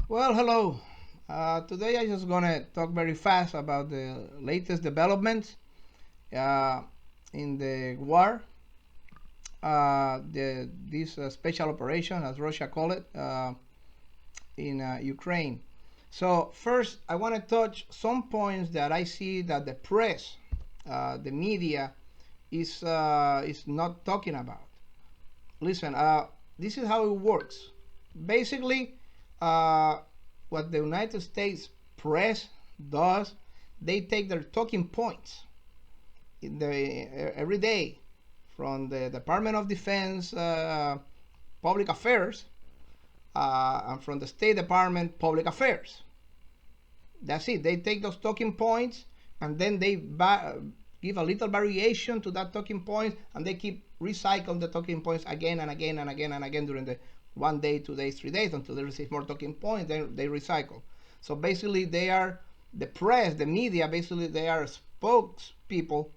Well, hello. Today I'm just gonna talk very fast about the latest developments uh, in the war, this special operation, as Russia call it, in Ukraine. So first, I want to touch some points that I see that the press, the media, is not talking about. Listen, this is how it works. Basically, uh, what the United States press does, they take their talking points every day from the Department of Defense Public Affairs and from the State Department Public Affairs. That's it. They take those talking points and then they give a little variation to that talking point, and they keep recycling the talking points again and again and again and again during the 1 day, 2 days, 3 days until they receive more talking points. Then they recycle. So basically, they are the press, the media. Basically, they are spokespeople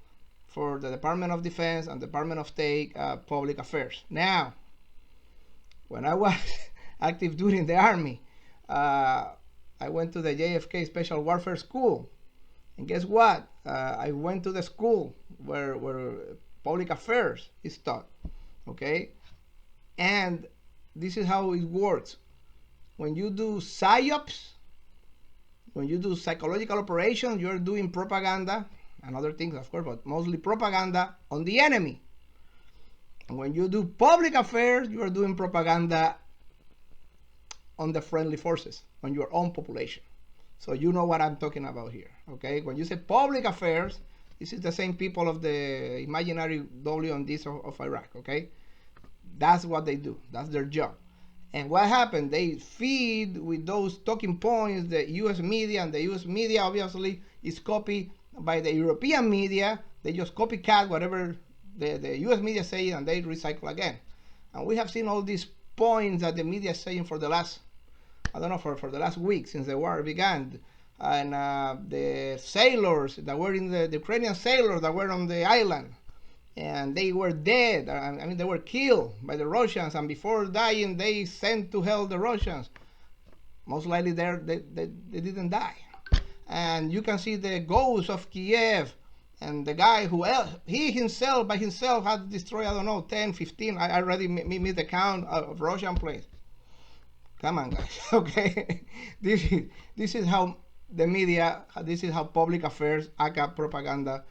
for the Department of Defense and Department of State Public Affairs. Now, when I was active duty in the Army, I went to the JFK Special Warfare School. And guess what? I went to the school where public affairs is taught. Okay? And this is how it works. When you do psyops, when you do psychological operations, you're doing propaganda and other things, of course, but mostly propaganda on the enemy. And when you do public affairs, you are doing propaganda on the friendly forces, on your own population. So you know what I'm talking about here, okay? When you say public affairs, this is the same people of the imaginary WMDs of Iraq, okay? That's what they do. That's their job. And what happened? They feed with those talking points the U.S. media, and the U.S. media obviously is copied by the European media. They just copycat whatever the U.S. media say, and they recycle again. And we have seen all these points that the media is saying for the last, I don't know, for the last week since the war began. And the sailors that were in the Ukrainian sailors that were on the island, and they were dead. I mean, they were killed by the Russians, and before dying, they sent to hell the Russians. Most likely, they didn't die. And you can see the ghosts of Kiev, and the guy who he himself by himself had destroyed, I don't know, 10, 15. I already made the count of Russian planes. Come on, guys. Okay, this is how the media. This is how public affairs, aka propaganda,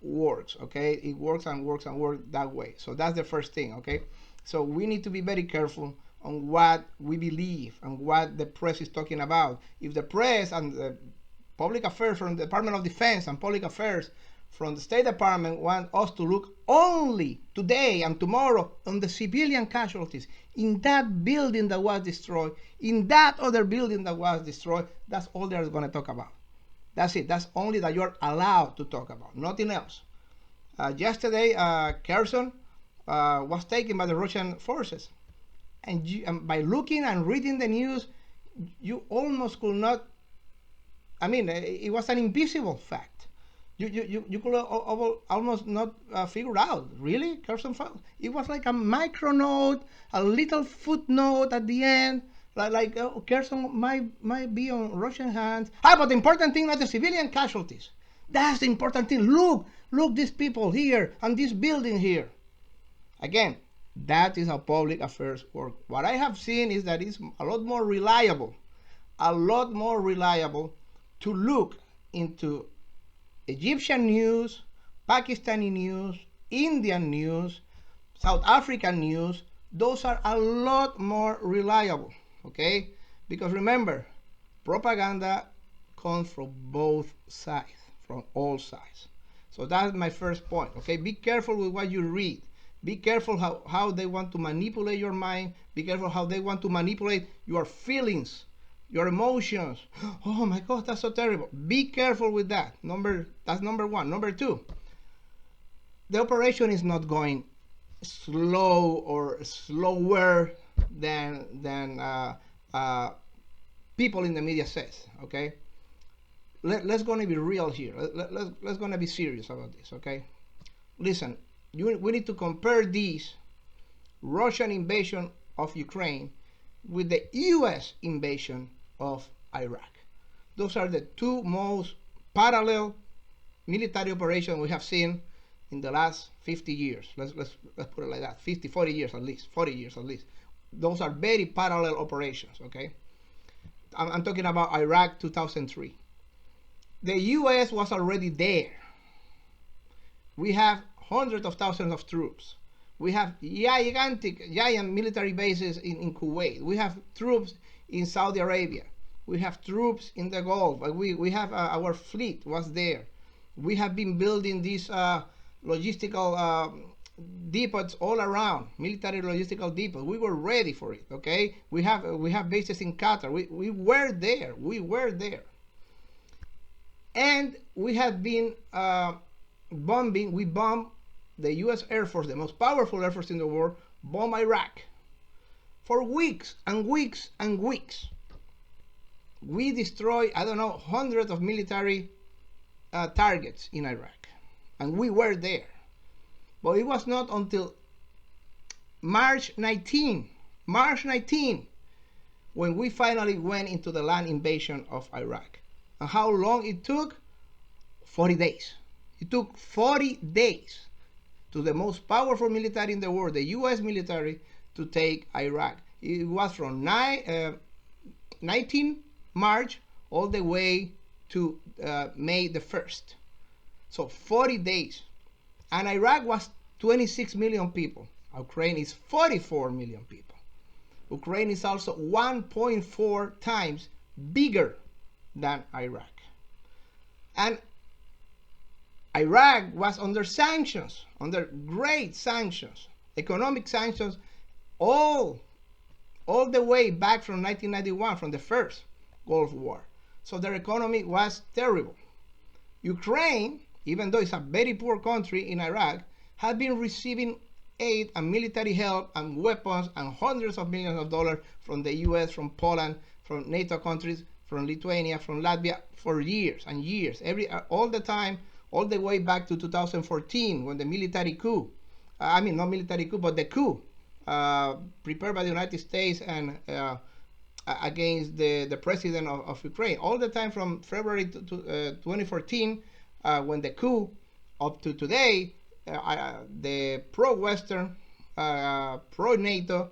works. Okay, it works and works and works that way. So that's the first thing. Okay, so we need to be very careful on what we believe and what the press is talking about. If the press and the public affairs from the Department of Defense and public affairs from the State Department want us to look only today and tomorrow on the civilian casualties in that building that was destroyed, in that other building that was destroyed, that's all they're going to talk about. That's it. That's only that you're allowed to talk about, nothing else. Yesterday, Kherson was taken by the Russian forces. And by looking and reading the news, you almost could not, I mean, it was an invisible fact. You could almost not figure out, really, Kherson fell. It was like a micro note, a little footnote at the end, like Kherson might be on Russian hands. But the important thing are the civilian casualties. That's the important thing. Look, these people here and this building here. Again, that is how public affairs work. What I have seen is that it's a lot more reliable to look into Egyptian news, Pakistani news, Indian news, South African news. Those are a lot more reliable, okay? Because remember, propaganda comes from both sides, from all sides. So that's my first point, okay? Be careful with what you read. Be careful how they want to manipulate your mind. Be careful how they want to manipulate your feelings, your emotions. Oh my God, that's so terrible. Be careful with that. That's number one. Number two, the operation is not going slow or slower than people in the media says. Okay, let's gonna be real here. Let's gonna be serious about this. Okay, listen, we need to compare this Russian invasion of Ukraine with the U.S. invasion of Iraq. Those are the two most parallel military operations we have seen in the last 50 years. Let's put it like that, 50, 40 years at least, 40 years at least. Those are very parallel operations, okay? I'm talking about Iraq 2003. The U.S. was already there. We have hundreds of thousands of troops. We have giant military bases in Kuwait. We have troops in Saudi Arabia. We have troops in the Gulf. We have our fleet was there. We have been building these logistical depots all around, military logistical depots. We were ready for it, okay? We have bases in Qatar. We were there. We were there. And we have been bombing. We bombed the U.S. Air Force, the most powerful Air Force in the world, bomb Iraq for weeks and weeks and weeks. We destroyed, I don't know, hundreds of military targets in Iraq, and we were there. But it was not until March 19, when we finally went into the land invasion of Iraq. And how long it took? 40 days. It took 40 days to the most powerful military in the world, the U.S. military, to take Iraq. It was from 19 March all the way to May the 1st. So 40 days. And Iraq was 26 million people. Ukraine is 44 million people. Ukraine is also 1.4 times bigger than Iraq. And Iraq was under sanctions, under great sanctions, economic sanctions, all the way back from 1991, from the first Gulf War. So their economy was terrible. Ukraine, even though it's a very poor country in Iraq, had been receiving aid and military help and weapons and hundreds of millions of dollars from the US, from Poland, from NATO countries, from Lithuania, from Latvia for years and years, all the time, all the way back to 2014 when the military coup, not military coup, but the coup prepared by the United States and against the president of Ukraine. All the time from February to 2014, when the coup, up to today, the pro-Western, pro-NATO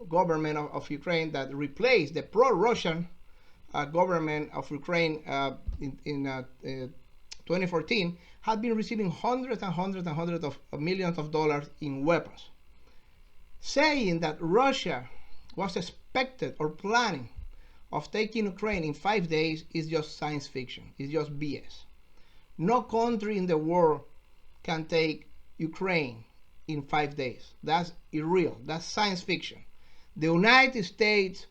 government of Ukraine that replaced the pro-Russian government of Ukraine in 2014, had been receiving hundreds and hundreds and hundreds of millions of dollars in weapons. Saying that Russia was expected or planning of taking Ukraine in 5 days is just science fiction. It's just BS. No country in the world can take Ukraine in 5 days. That's irreal. That's science fiction. The United States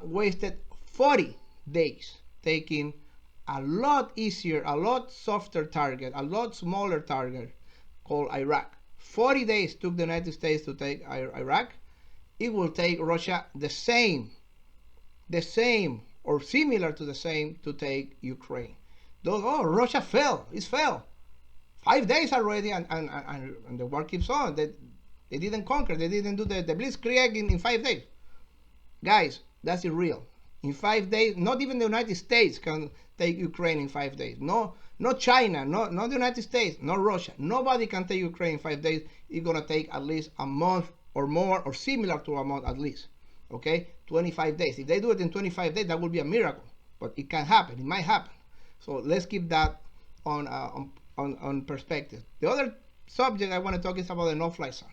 wasted 40 days taking a lot easier, a lot softer target, a lot smaller target called Iraq. 40 days took the United States to take Iraq. It will take Russia the same or similar to the same to take Ukraine. Russia fell. It fell. 5 days already, and the war keeps on. They didn't conquer. They didn't do the blitzkrieg in 5 days. Guys, that's irreal. In 5 days, not even the United States can take Ukraine in 5 days. No, not China, not the United States, not Russia. Nobody can take Ukraine in 5 days. It's going to take at least a month or more, or similar to a month at least. Okay, 25 days. If they do it in 25 days, that would be a miracle. But it can happen. It might happen. So let's keep that on perspective. The other subject I want to talk is about the no-fly zone.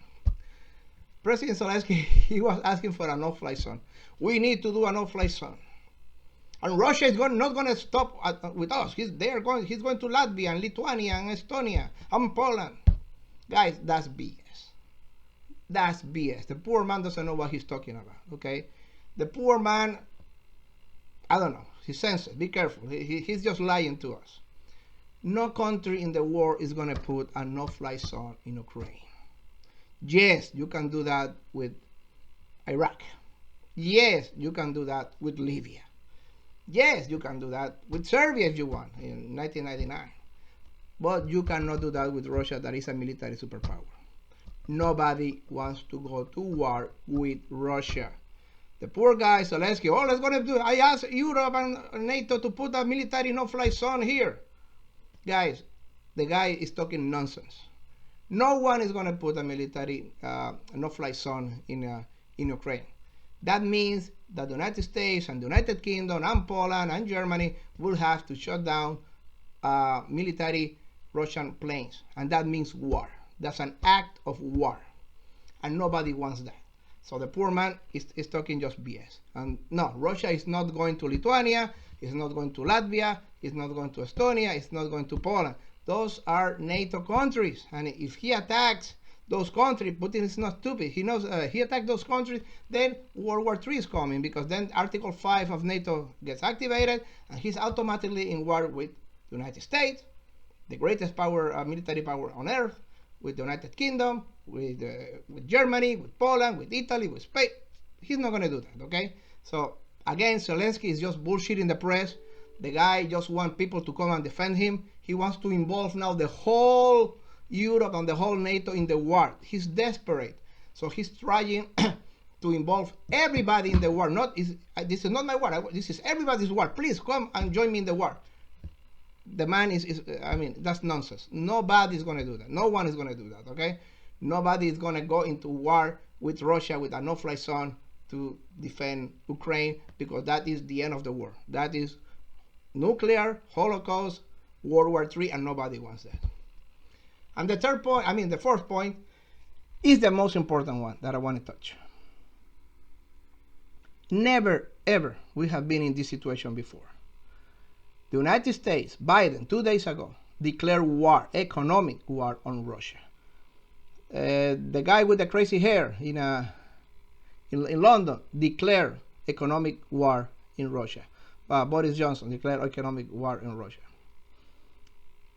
President Zelensky, he was asking for a no-fly zone. We need to do a no-fly zone. And Russia is not going to stop with us. He's going to Latvia and Lithuania and Estonia and Poland. Guys, that's BS. That's BS. The poor man doesn't know what he's talking about, okay? The poor man, I don't know. He's sensitive. Be careful. He's just lying to us. No country in the world is going to put a no-fly zone in Ukraine. Yes, you can do that with Iraq. Yes, you can do that with Libya. Yes, you can do that with Serbia if you want, in 1999. But you cannot do that with Russia, that is a military superpower. Nobody wants to go to war with Russia. The poor guy, Zelensky, all it's going to do, I asked Europe and NATO to put a military no-fly zone here. Guys, the guy is talking nonsense. No one is going to put a military no-fly zone in Ukraine. That means that the United States and the United Kingdom and Poland and Germany will have to shut down military Russian planes. And that means war. That's an act of war. And nobody wants that. So the poor man is talking just BS. And no, Russia is not going to Lithuania, it's not going to Latvia, it's not going to Estonia, it's not going to Poland. Those are NATO countries. And if he attacks those countries, Putin is not stupid. He knows he attacked those countries, then World War III is coming, because then Article 5 of NATO gets activated, and he's automatically in war with the United States, the greatest power, military power on earth, with the United Kingdom, with Germany, with Poland, with Italy, with Spain. He's not going to do that, okay? So, again, Zelensky is just bullshitting the press. The guy just wants people to come and defend him. He wants to involve now the whole Europe and the whole NATO in the war. He's desperate. So he's trying to involve everybody in the war. This is not my war. This is everybody's war. Please come and join me in the war. The man I mean, that's nonsense. Nobody's going to do that. No one is going to do that, okay? Nobody is going to go into war with Russia with a no-fly zone to defend Ukraine, because that is the end of the war. That is nuclear, Holocaust, World War III, and nobody wants that. And the fourth point is the most important one that I want to touch. Never, ever we have been in this situation before. The United States, Biden, 2 days ago, declared war, economic war on Russia. The guy with the crazy hair in London declared economic war in Russia. Boris Johnson declared economic war in Russia.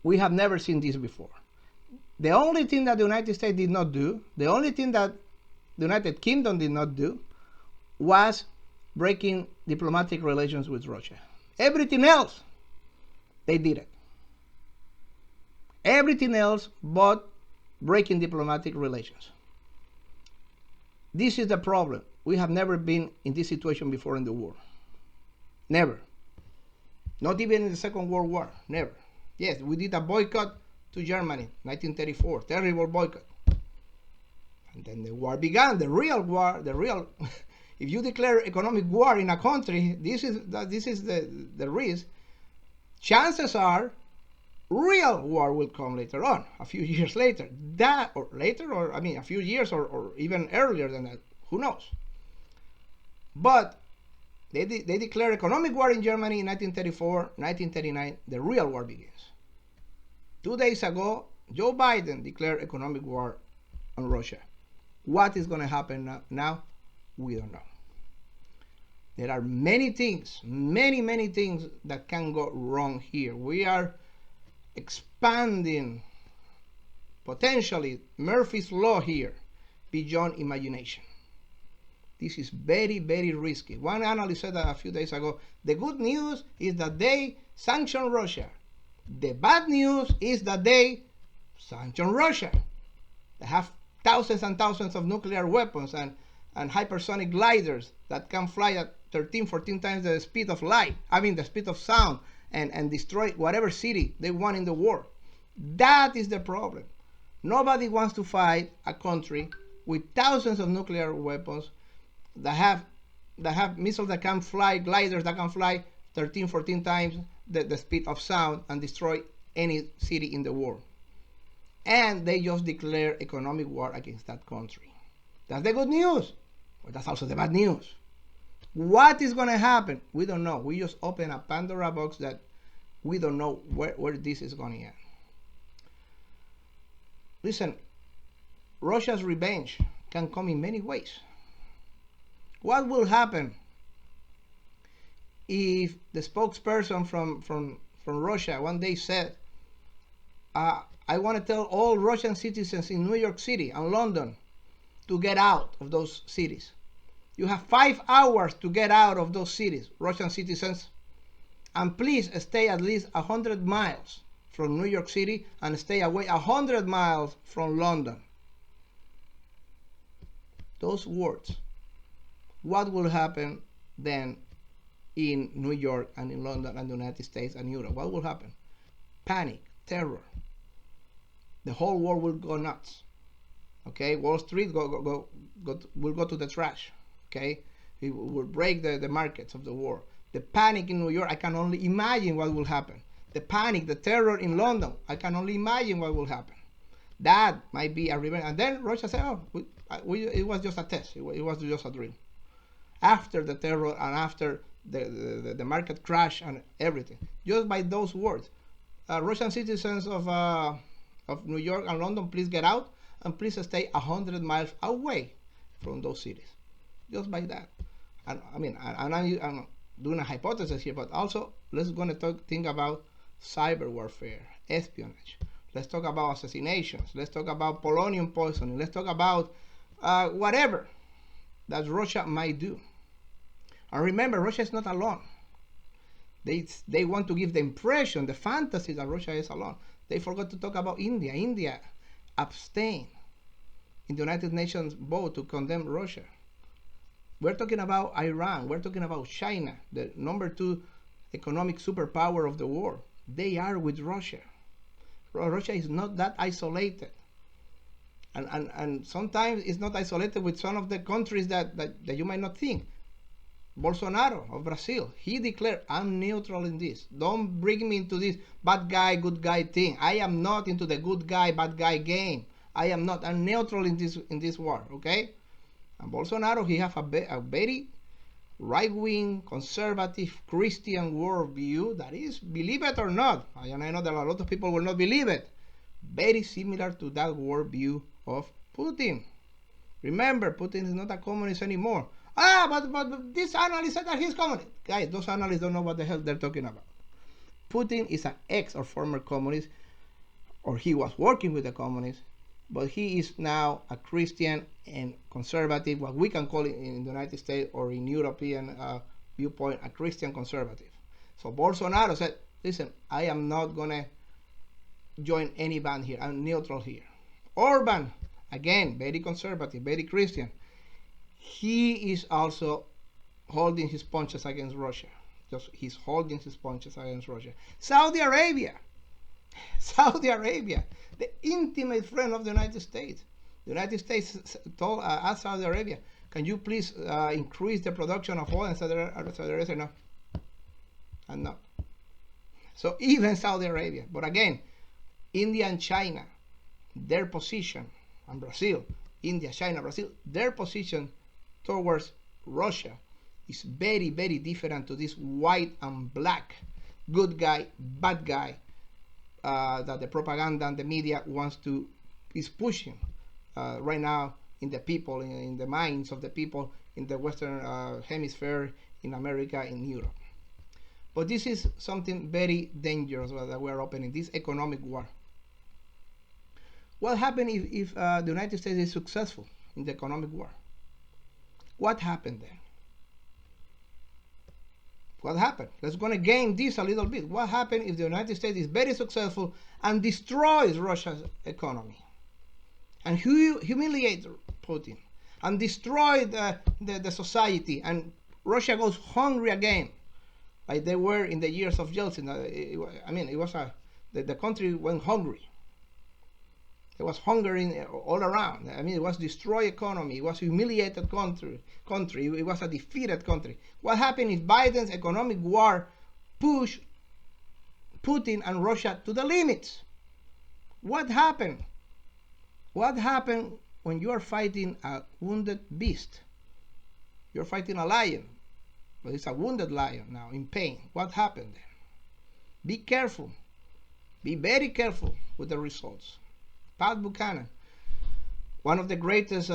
We have never seen this before. The only thing that the United States did not do, the only thing that the United Kingdom did not do, was breaking diplomatic relations with Russia. Everything else, they did it. Everything else but breaking diplomatic relations. This is the problem. We have never been in this situation before in the world. Never. Not even in the Second World War. Never. Yes, we did a boycott to Germany, 1934. Terrible boycott. And then the war began, the real war, if you declare economic war in a country, this is the risk. Chances are real war will come later on, a few years later. A few years or even earlier than that. Who knows? But they declared economic war in Germany in 1934, 1939. The real war begins. 2 days ago, Joe Biden declared economic war on Russia. What is going to happen now? We don't know. There are many things, many things that can go wrong here. We are expanding, potentially, Murphy's Law here, beyond imagination. This is very, very risky. One analyst said that a few days ago, the good news is that they sanction Russia. The bad news is that they sanction Russia. They have thousands and thousands of nuclear weapons and hypersonic gliders that can fly at 13, 14 times the speed of light, the speed of sound, and destroy whatever city they want in the world. That is the problem. Nobody wants to fight a country with thousands of nuclear weapons that have missiles that can fly, gliders that can fly 13, 14 times the speed of sound and destroy any city in the world. And they just declare economic war against that country. That's the good news. But that's also the bad news. What is going to happen? We don't know. We just open a Pandora box that we don't know where this is going to end. Listen, Russia's revenge can come in many ways. What will happen if the spokesperson from Russia one day said, I want to tell all Russian citizens in New York City and London to get out of those cities. You have 5 hours to get out of those cities, Russian citizens, and please stay at least 100 miles from New York City and stay away 100 miles from London. Those words what will happen then in New York and in London and the United States and Europe? What will happen? Panic, terror. The whole world will go nuts. Okay, Wall Street will go to the trash. Okay, it will break the markets of the world. The panic in New York, I can only imagine what will happen. The panic, the terror in London, I can only imagine what will happen. That might be a revenge. And then Russia said, oh, it was just a test. It was just a drill. After the terror and after the market crash and everything, just by those words, Russian citizens of New York and London, please get out and please stay 100 miles away from those cities. Just by that. And I mean, I'm doing a hypothesis here, but also let's think about cyber warfare, espionage. Let's talk about assassinations. Let's talk about polonium poisoning. Let's talk about whatever that Russia might do. And remember, Russia is not alone. They want to give the impression, the fantasy that Russia is alone. They forgot to talk about India. India abstained in the United Nations vote to condemn Russia. We're talking about Iran. We're talking about China, the #2 economic superpower of the world. They are with Russia. Russia is not that isolated. And sometimes it's not isolated with some of the countries that you might not think. Bolsonaro of Brazil, he declared, I'm neutral in this. Don't bring me into this bad guy, good guy thing. I am not into the good guy, bad guy game. I am not. I'm neutral in this war, okay? And Bolsonaro, he has a very right-wing, conservative, Christian worldview that is, believe it or not, and I know that a lot of people will not believe it, very similar to that worldview of Putin. Remember, Putin is not a communist anymore. But this analyst said that he's communist. Guys, those analysts don't know what the hell they're talking about. Putin is an ex or former communist, or he was working with the communists, but he is now a Christian and conservative, what we can call it in the United States or in European viewpoint, a Christian conservative. So Bolsonaro said, listen, I am not going to join any band here. I'm neutral here. Orban, again, very conservative, very Christian. He is also holding his punches against Russia. He's holding his punches against Russia. Saudi Arabia, the intimate friend of the United States. The United States told asked Saudi Arabia, can you please increase the production of oil? And Saudi Arabia said no. And no. So even Saudi Arabia. But again, India and China, their position, and Brazil, India, China, Brazil, their position towards Russia is very, very different to this white and black, good guy, bad guy that the propaganda and the media is pushing right now in the people, in the minds of the people in the Western Hemisphere, in America, in Europe. But this is something very dangerous that we're opening, this economic war. What happens if the United States is successful in the economic war? What happened then? What happened? Let's go to game this a little bit. What happened if the United States is very successful and destroys Russia's economy and humiliates Putin and destroys the society, and Russia goes hungry again, like they were in the years of Yeltsin? The country went hungry. It was hungering all around. I mean, it was destroyed economy. It was humiliated country. It was a defeated country. What happened if Biden's economic war pushed Putin and Russia to the limits? What happened? What happened when you are fighting a wounded beast? You're fighting a lion, but it's a wounded lion now in pain. What happened then? Be careful. Be very careful with the results. Pat Buchanan, one of the greatest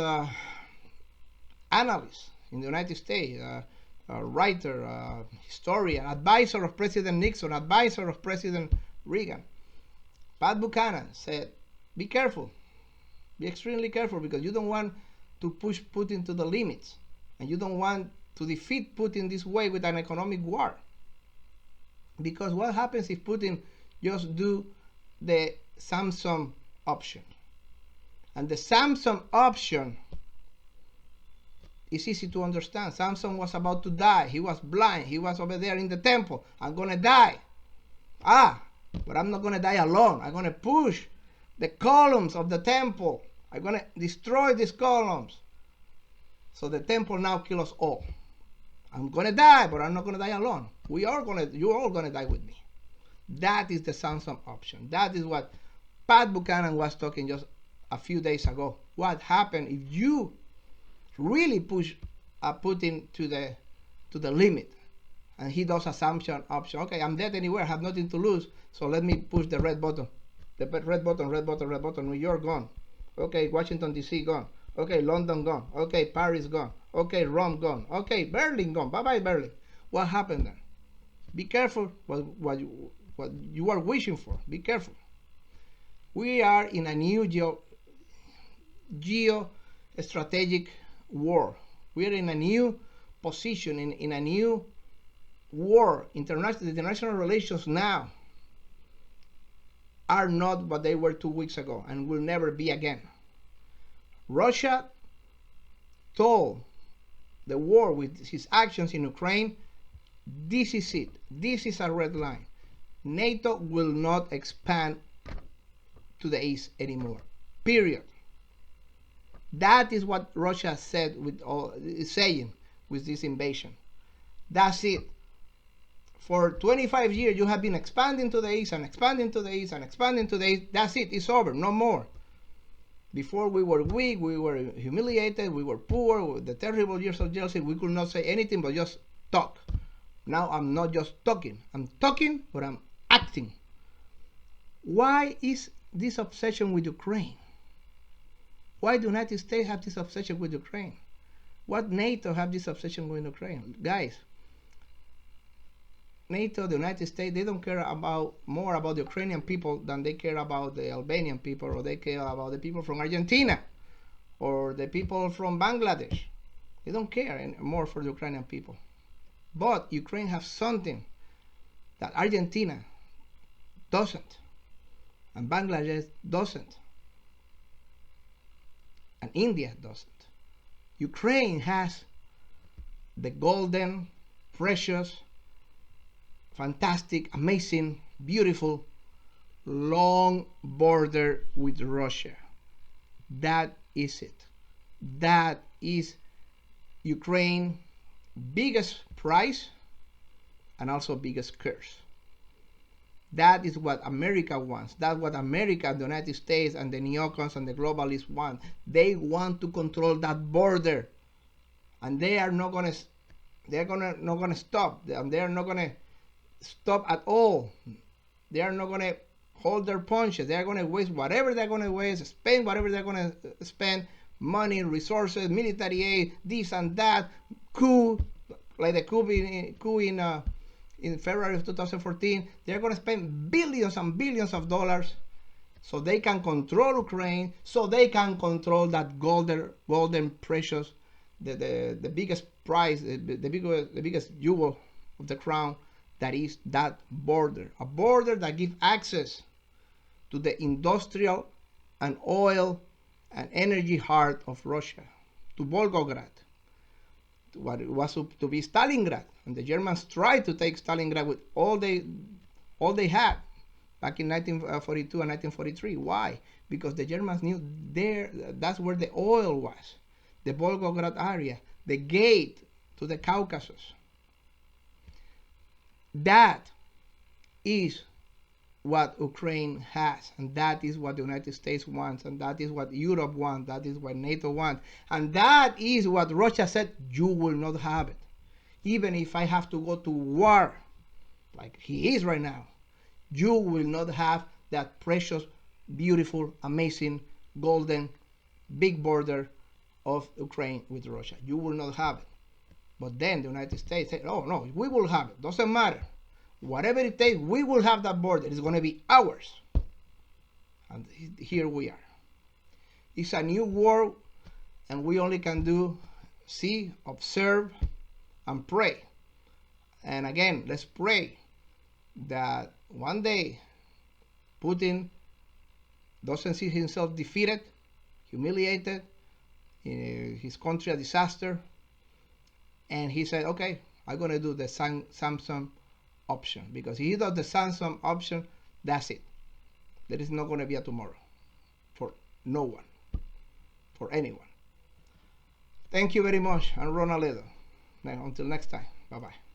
analysts in the United States, a writer, historian, advisor of President Nixon, advisor of President Reagan. Pat Buchanan said, be careful, be extremely careful, because you don't want to push Putin to the limits, and you don't want to defeat Putin this way with an economic war. Because what happens if Putin just do the SAMSON option? And the SAMSON option It's easy to understand. Samson was about to die. He was blind. He was over there in the temple. I'm going to die. But I'm not going to die alone. I'm going to push the columns of the temple. I'm going to destroy these columns. So the temple now kills us all. I'm going to die, but I'm not going to die alone. You're all going to die with me. That is the SAMSON option. That is what Pat Buchanan was talking just a few days ago. What happened if you really push Putin to the limit, and he does a SAMSON option? Okay, I'm dead anywhere, I have nothing to lose, so let me push the red button. The red button. New York gone. Okay, Washington D.C. gone. Okay, London gone. Okay, Paris gone. Okay, Rome gone. Okay, Berlin gone. Bye-bye, Berlin. What happened then? Be careful what you are wishing for. Be careful. We are in a new geo-strategic war. We are in a new position, in a new war. The international relations now are not what they were 2 weeks ago and will never be again. Russia told the world with his actions in Ukraine, this is it. This is a red line. NATO will not expand to the east anymore. Period. That is what Russia is saying with this invasion. That's it. For 25 years, you have been expanding to the east and expanding to the east and expanding to the east. That's it. It's over. No more. Before we were weak, we were humiliated, we were poor, with the terrible years of jealousy, we could not say anything but just talk. Now I'm not just talking. I'm talking, but I'm acting. Why is this obsession with Ukraine? Why do the United States have this obsession with Ukraine? What NATO have this obsession with Ukraine? Guys, NATO, the United States, they don't care more about the Ukrainian people than they care about the Albanian people, or they care about the people from Argentina, or the people from Bangladesh. They don't care anymore for the Ukrainian people. But Ukraine has something that Argentina doesn't, and Bangladesh doesn't, and India doesn't. Ukraine has the golden, precious, fantastic, amazing, beautiful, long border with Russia. That is it. That is Ukraine's biggest prize and also biggest curse. That is what America wants. That's what America, the United States, and the neocons and the globalists want. They want to control that border, and they are not gonna. They're not gonna stop. And they are not gonna stop at all. They are not gonna hold their punches. They are gonna waste whatever they're gonna waste, spend whatever they're gonna spend, money, resources, military aid, this and that, coup, like the coup in February of 2014. They're gonna spend billions and billions of dollars so they can control Ukraine, so they can control that golden precious, the biggest prize, the biggest jewel of the crown, that is that border. A border that gives access to the industrial and oil and energy heart of Russia, to Volgograd, to what it was to be Stalingrad. And the Germans tried to take Stalingrad with all they had back in 1942 and 1943. Why? Because the Germans knew that's where the oil was, the Volgograd area, the gate to the Caucasus. That is what Ukraine has, and that is what the United States wants, and that is what Europe wants, that is what NATO wants, and that is what Russia said, you will not have it. Even if I have to go to war, like he is right now, you will not have that precious, beautiful, amazing, golden, big border of Ukraine with Russia. You will not have it. But then the United States said, oh no, we will have it. Doesn't matter. Whatever it takes, we will have that border. It's going to be ours. And here we are. It's a new war, and we only can do see, observe, and pray. And again, let's pray that one day Putin doesn't see himself defeated, humiliated, his country a disaster, And he said, okay, I'm going to do the SAMSON option, because if he does the SAMSON option, that's it. There is not going to be a tomorrow for no one, for anyone. Thank you very much. I'm Ron Aledo. Until next time. Bye-bye.